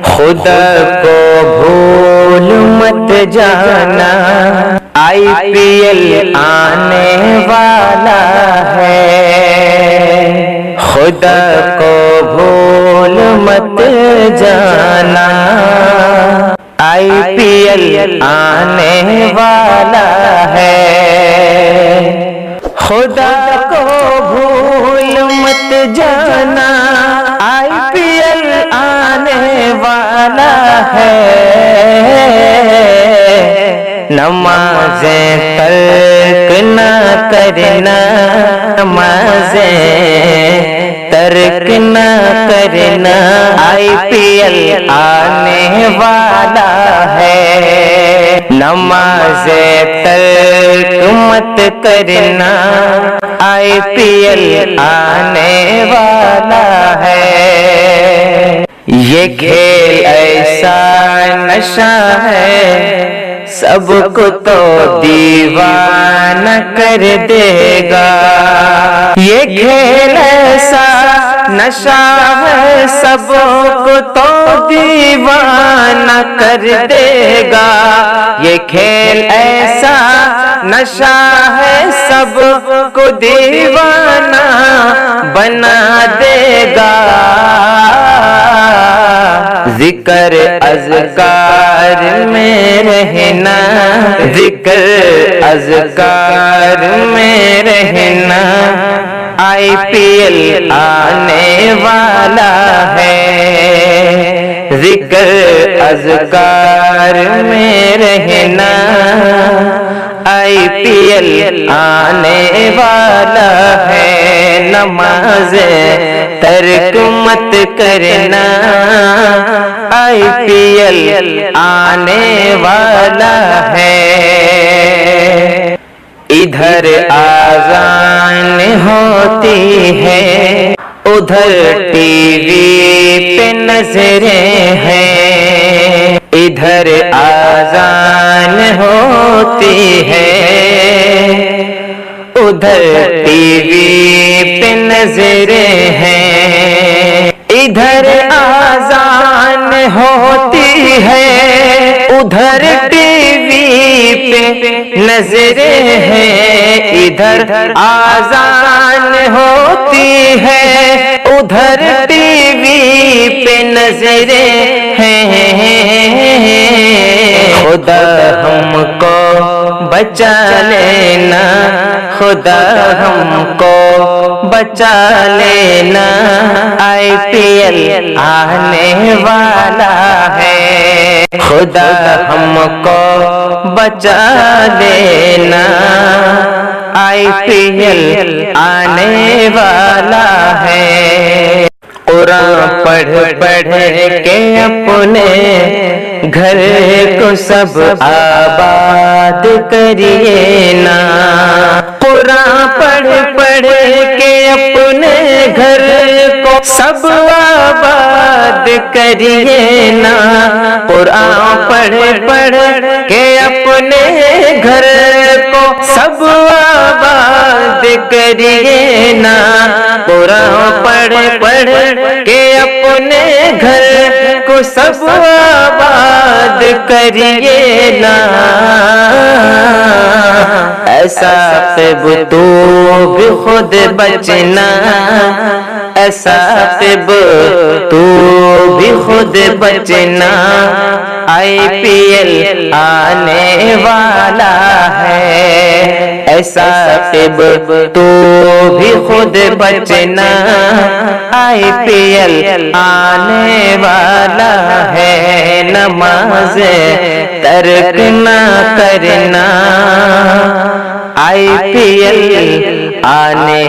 خدا کو بھول مت جانا، IPL آنے والا ہے۔ خدا کو بھول مت جانا، IPL آنے والا ہے۔ خدا کو بھول مت جانا، IPL آنے والا ہے۔ نمازیں ترک نہ کرنا، نمازیں ترک نہ کرنا، IPL آنے والا ہے۔ نمازیں ترک مت کرنا، IPL آنے والا ہے۔ یہ کھیل ایسا نشہ ہے، سب کو تو دیوانہ کر دے گا۔ یہ کھیل ایسا نشہ ہے، سب کو تو دیوانہ کر دے گا۔ یہ کھیل ایسا نشہ ہے، سب کو دیوانہ بنا دے گا۔ ذکر اذکار میں رہنا، ذکر اذکار میں رہنا، IPL آنے والا ہے۔ ذکر اذکار میں رہنا، IPL آنے والا ہے۔ نمازیں ترک مت کرنا، IPL آنے والا ہے۔ ادھر آذان ہوتی ہے، ادھر TV پہ نظریں ہیں۔ ادھر آذان ہوتی ہے، ادھر TV پہ نظریں ہیں۔ ادھر آذان ہوتی ہے، ادھر TV پہ نظریں ہیں۔ ادھر آذان ہوتی ہے، ادھر TV پہ نظریں ہیں۔ خدا ہم کو بچا لینا، خدا ہم کو بچا لینا، IPL آنے والا ہے۔ خدا ہم کو بچا لینا، IPL آنے والا ہے۔ قرآن پڑھ پڑھ کے اپنے گھر کو سب آباد کریے نا۔ قرآن پڑھ پڑھ کے اپنے گھر کو سب آباد کریے نا۔ قرآن پڑھ پڑھ کے اپنے گھر کو سب آباد کریے نا۔ قرآن پڑھ پڑھ کے اپنے گھر کو سب آباد کریے نا۔ ایسا طب تو بھی خود بچنا، ایسا طب تو بھی خود بچنا، IPL آنے والا ہے۔ ایسا طب تو بھی خود بچنا، IPL آنے والا ہے۔ نمازیں ترک نہ کرنا، IPL آنے